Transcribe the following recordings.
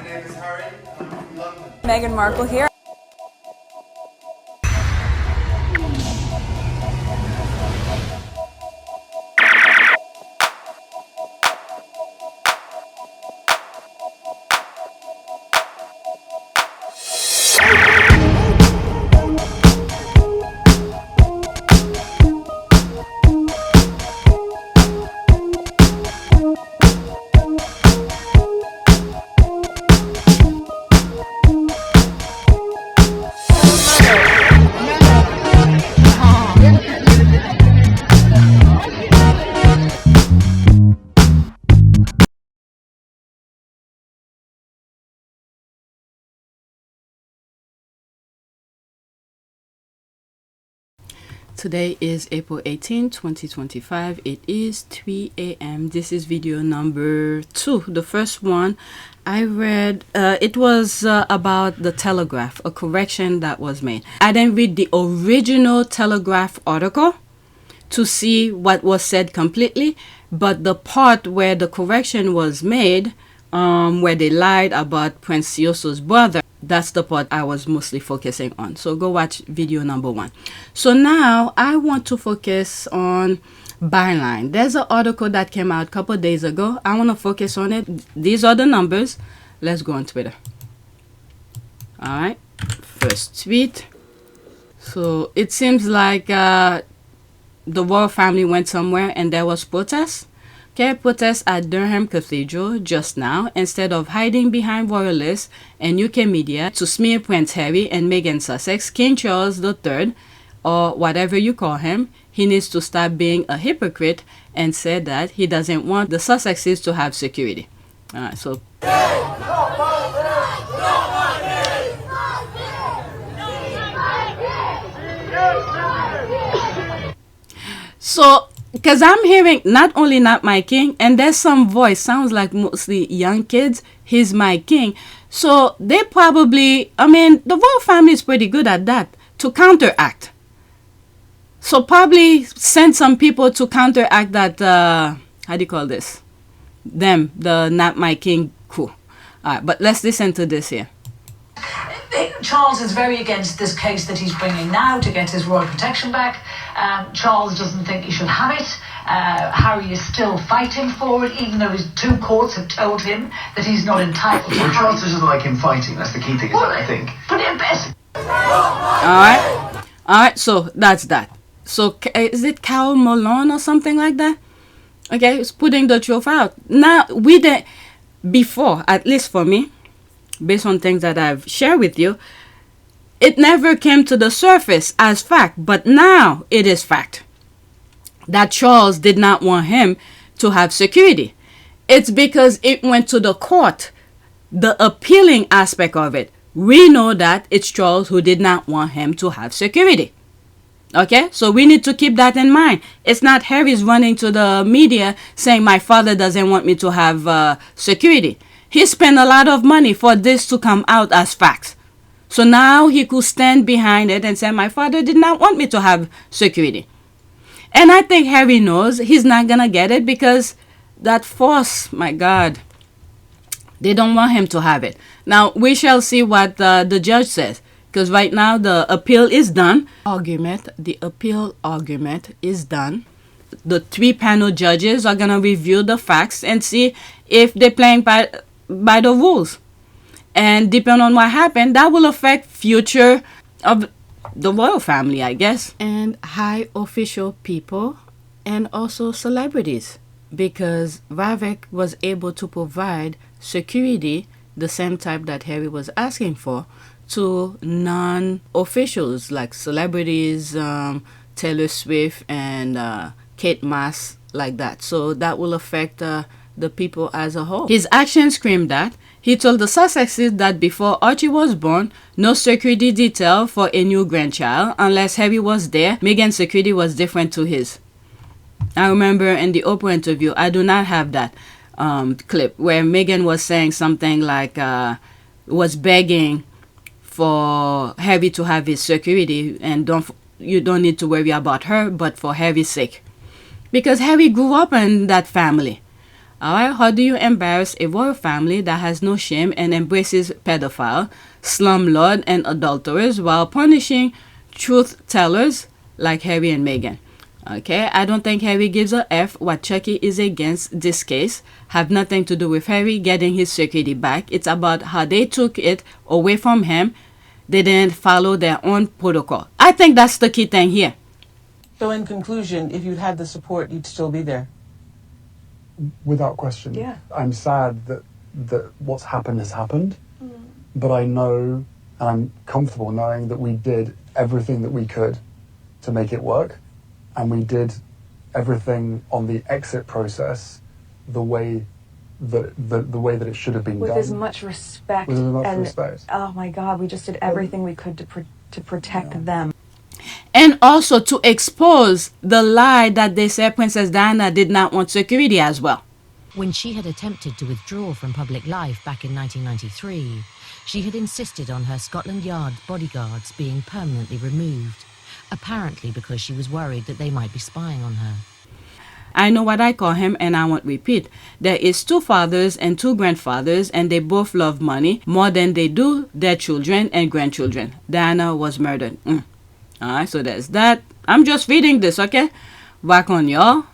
name is Harry. I'm from London. Meghan Markle here. Today is April 18, 2025. It is 3 a.m. This is video number 2. The first one I read, it was about the Telegraph, a correction that was made. I didn't read the original Telegraph article to see what was said completely, but the part where the correction was made, where they lied about Prince Sioso's brother, that's the part I was mostly focusing on. So go watch video number 1. So now I want to focus on Byline. There's an article that came out a couple of days ago. I want to focus on it. These are the numbers. Let's go on Twitter. All right. First tweet. So it seems like the royal family went somewhere and there was protests. Okay, protests at Durham Cathedral just now. Instead of hiding behind royalists and UK media to smear Prince Harry and Meghan Sussex, King Charles III, or whatever you call him, he needs to stop being a hypocrite and said that he doesn't want the Sussexes to have security. Alright, so because I'm hearing not only not my king, and there's some voice, sounds like mostly young kids, he's my king. So they probably, I mean, the royal family is pretty good at that, to counteract. So probably send some people to counteract that, how do you call this? Them, the not my king crew. Alright, but let's listen to this here. Charles is very against this case that he's bringing now to get his royal protection back. Charles doesn't think he should have it. Harry is still fighting for it, even though his 2 courts have told him that he's not entitled to Well, have Charles it. doesn't like him fighting. That's the key thing, isn't it, I think? But it best. Alright, so that's that. So is it Carol Malone or something like that? Okay, it's putting the truth out. Now, we didn't, before, at least for me, based on things that I've shared with you, it never came to the surface as fact, but now it is fact that Charles did not want him to have security. It's because it went to the court, the appealing aspect of it. We know that it's Charles who did not want him to have security. Okay, so we need to keep that in mind. It's not Harry's running to the media saying my father doesn't want me to have security. He spent a lot of money for this to come out as facts. So now he could stand behind it and say, my father did not want me to have security. And I think Harry knows he's not going to get it because that force, my God, they don't want him to have it. Now, we shall see what the judge says. Because right now the appeal is done. The appeal argument is done. The 3 panel judges are going to review the facts and see if they're playing by the rules. And depending on what happened, that will affect future of the royal family, I guess. And high official people and also celebrities. Because Vivek was able to provide security, the same type that Harry was asking for, to non-officials like celebrities, Taylor Swift and Kate Moss, like that. So that will affect the people as a whole. His actions screamed that. He told the Sussexes that before Archie was born, no security detail for a new grandchild unless Harry was there. Meghan's security was different to his. I remember in the Oprah interview, I do not have that clip where Meghan was saying something like, was begging for Harry to have his security and you don't need to worry about her, but for Harry's sake. Because Harry grew up in that family. Alright, how do you embarrass a royal family that has no shame and embraces pedophile, slumlord, and adulterers while punishing truth tellers like Harry and Meghan? Okay, I don't think Harry gives a F what Chucky is against this case. Have nothing to do with Harry getting his security back. It's about how they took it away from him. They didn't follow their own protocol. I think that's the key thing here. So in conclusion, if you'd had the support, you'd still be there? Without question. Yeah. I'm sad that what's happened has happened, but I know, and I'm comfortable knowing that we did everything that we could to make it work, and we did everything on the exit process the way that it should have been with done. as much respect. With as much and, respect. Oh my God, we just did everything we could to protect them. And also to expose the lie that they said Princess Diana did not want security as well. When she had attempted to withdraw from public life back in 1993, she had insisted on her Scotland Yard bodyguards being permanently removed, apparently because she was worried that they might be spying on her. I know what I call him, and I won't repeat. There is 2 fathers and 2 grandfathers, and they both love money more than they do their children and grandchildren. Diana was murdered. Alright, so there's that. I'm just reading this, okay? Back on y'all.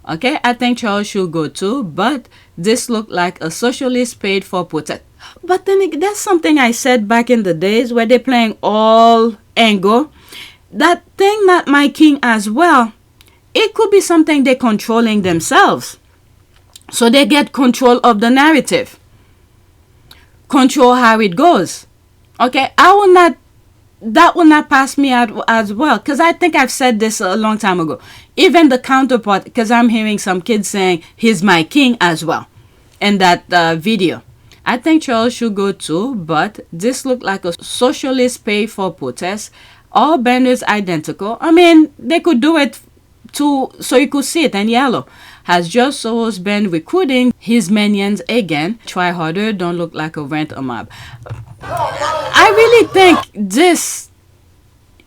Okay, I think Charles should go too, but this looked like a socialist paid for protest. But then that's something I said back in the days where they're playing all angle. That thing, not my king as well. It could be something they're controlling themselves. So they get control of the narrative. Control how it goes. Okay, that will not pass me out as well. Because I think I've said this a long time ago. Even the counterpart, because I'm hearing some kids saying, he's my king as well. In that video. I think Charles should go too, but this looked like a socialist pay for protest. All banners identical. I mean, they could do it too, so you could see it in yellow. Has George Soros been recruiting his minions again? Try harder, don't look like a rent a mob. I really think this,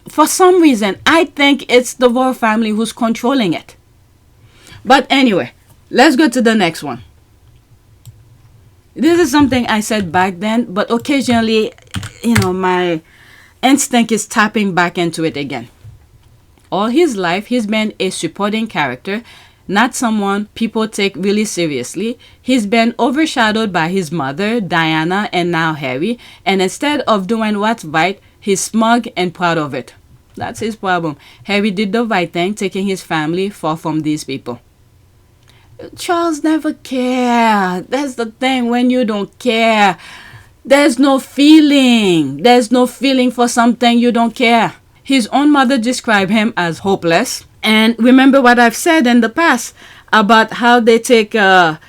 for some reason, I think it's the royal family who's controlling it. But anyway, let's go to the next one. This is something I said back then, but occasionally, my instinct is tapping back into it again. All his life, he's been a supporting character, not someone people take really seriously. He's been overshadowed by his mother, Diana, and now Harry, and instead of doing what's right, he's smug and proud of it. That's his problem. Harry did the right thing, taking his family far from these people. Charles never cared. That's the thing, when you don't care, there's no feeling. There's no feeling for something you don't care. His own mother described him as hopeless. And remember what I've said in the past about how they take, the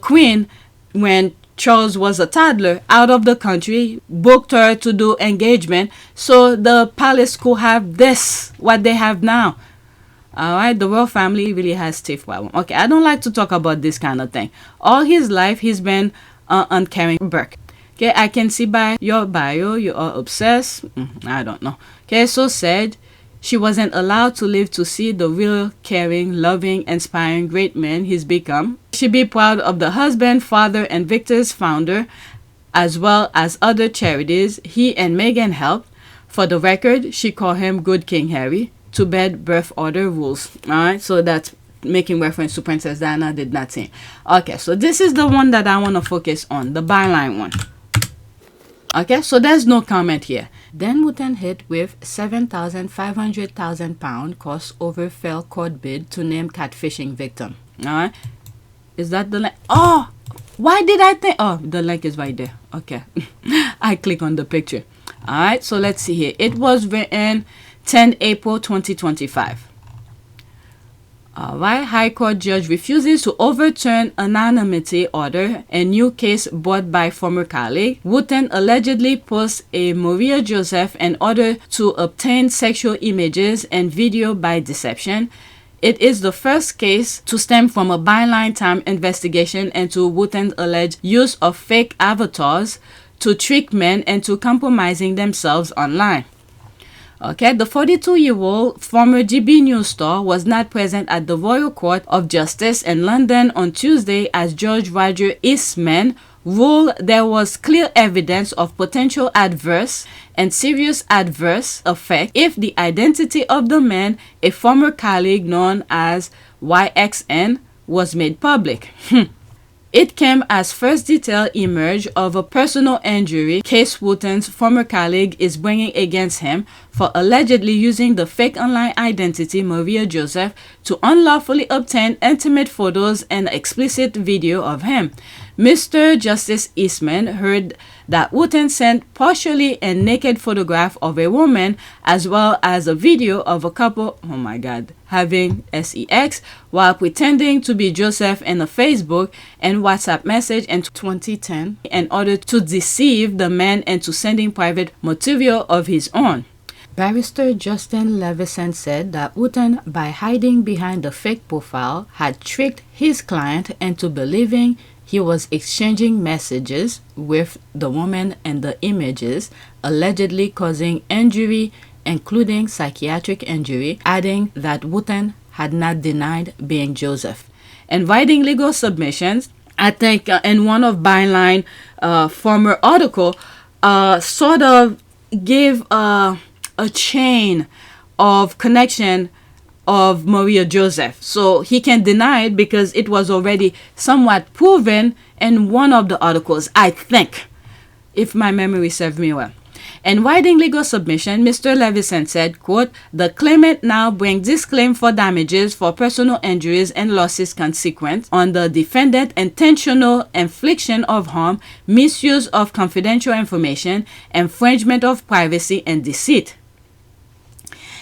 queen, when Charles was a toddler, out of the country, booked her to do engagement, so the palace could have this, what they have now. Alright, the royal family really has teeth problem. Okay, I don't like to talk about this kind of thing. All his life, he's been uncaring Burke. Okay, I can see by your bio, you are obsessed. I don't know. Okay, so sad. She wasn't allowed to live to see the real caring, loving, inspiring great man he's become. She'd be proud of the husband, father, and Victor's founder, as well as other charities he and Meghan helped. For the record, she called him Good King Harry. To bed, birth order rules. Alright, so that's making reference to Princess Diana did not say. Okay, so this is the one that I want to focus on, the Byline one. Okay, so there's no comment here. Then Wootton hit with £7,500,000 cost over failed court bid to name catfishing victim. Alright, is that the link? Oh, why did I think? Oh, the link is right there. Okay, I click on the picture. Alright, so let's see here. It was written 10 April 2025. Alright, High Court judge refuses to overturn anonymity order. A new case brought by former colleague. Wootton allegedly posed a Maria Joseph in order to obtain sexual images and video by deception. It is the first case to stem from a Byline Time investigation into Wootton's alleged use of fake avatars to trick men into compromising themselves online. Okay, the 42-year-old former GB News star was not present at the Royal Court of Justice in London on Tuesday as Judge Roger Eastman ruled there was clear evidence of potential adverse and serious adverse effect if the identity of the man, a former colleague known as YXN, was made public. It came as first detail emerged of a personal injury case Wootton's former colleague is bringing against him for allegedly using the fake online identity Maria Joseph to unlawfully obtain intimate photos and explicit video of him. Mr. Justice Eastman heard that Wootton sent partially a naked photograph of a woman as well as a video of a couple, oh my god, having sex while pretending to be Joseph in a Facebook and WhatsApp message in 2010 in order to deceive the man into sending private material of his own. Barrister Justin Levison said that Wootton, by hiding behind the fake profile, had tricked his client into believing he was exchanging messages with the woman and the images, allegedly causing injury, including psychiatric injury, adding that Wootton had not denied being Joseph. In writing legal submissions, I think in one of Byline former article, sort of gave a chain of connection of Maria Joseph. So he can deny it because it was already somewhat proven in one of the articles, I think, if my memory serves me well. In writing legal submission, Mr. Levison said, quote, "The claimant now brings this claim for damages for personal injuries and losses consequent on the defendant intentional infliction of harm, misuse of confidential information, infringement of privacy, and deceit."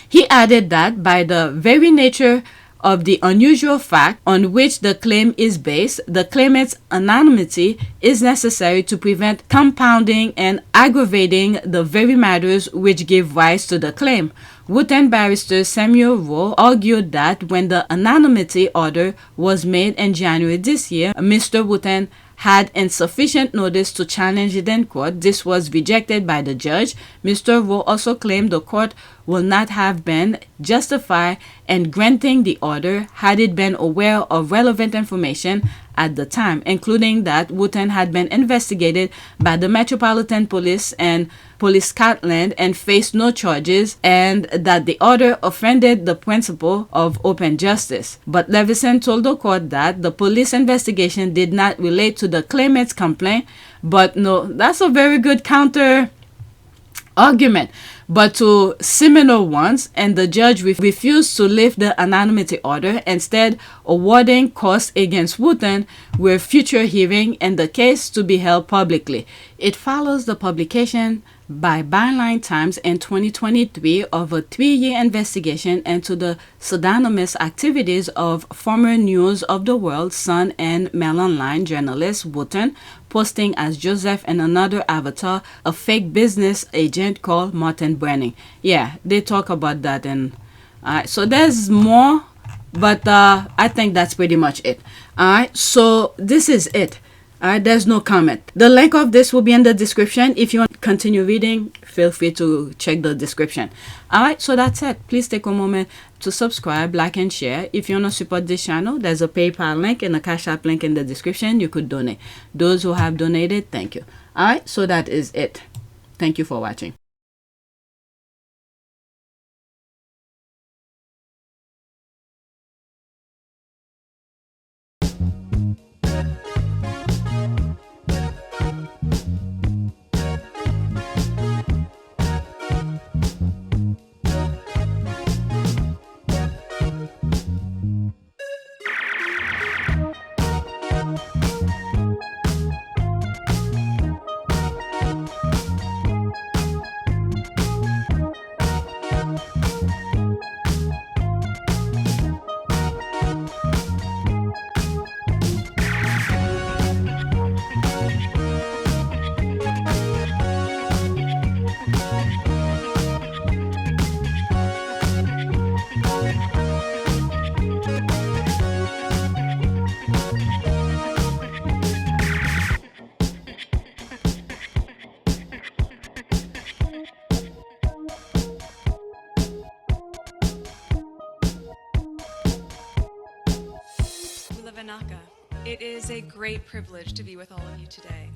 He added that by the very nature of the unusual fact on which the claim is based, the claimant's anonymity is necessary to prevent compounding and aggravating the very matters which give rise to the claim. Wootton barrister Samuel Rowe argued that when the anonymity order was made in January this year, Mr. Wootton had insufficient notice to challenge it in court. This was rejected by the judge. Mr. Rowe also claimed the court will not have been justified in granting the order had it been aware of relevant information at the time, including that Wootton had been investigated by the Metropolitan Police and Police Scotland and faced no charges, and that the order offended the principle of open justice. But Levison told the court that the police investigation did not relate to the claimant's complaint. But no, that's a very good counter argument, but to similar ones, and the judge refused to lift the anonymity order, instead awarding costs against Wootton with future hearing and the case to be held publicly. It follows the publication by Byline Times in 2023 of a 3-year investigation into the pseudonymous activities of former News of the World, Sun and Mail Online journalist Wootton, posting as Joseph and another avatar, a fake business agent called Martin Brenning. Yeah, they talk about that, and so there's more, but I think that's pretty much it. Alright, so this is it. Alright, there's no comment. The link of this will be in the description. If you want to continue reading, feel free to check the description. Alright, so that's it. Please take a moment to subscribe, like, and share. If you want to support this channel, there's a PayPal link and a Cash App link in the description. You could donate. Those who have donated, thank you. Alright, so that is it. Thank you for watching. Wanaka. It is a great privilege to be with all of you today.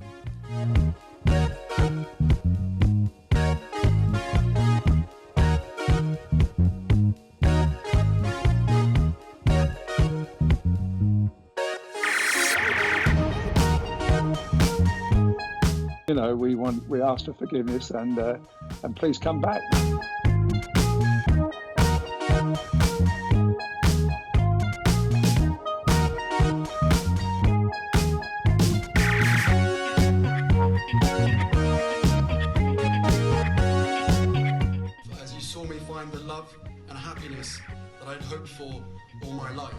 You know, we ask for forgiveness and please come back. As you saw me find the love and happiness that I'd hoped for all my life.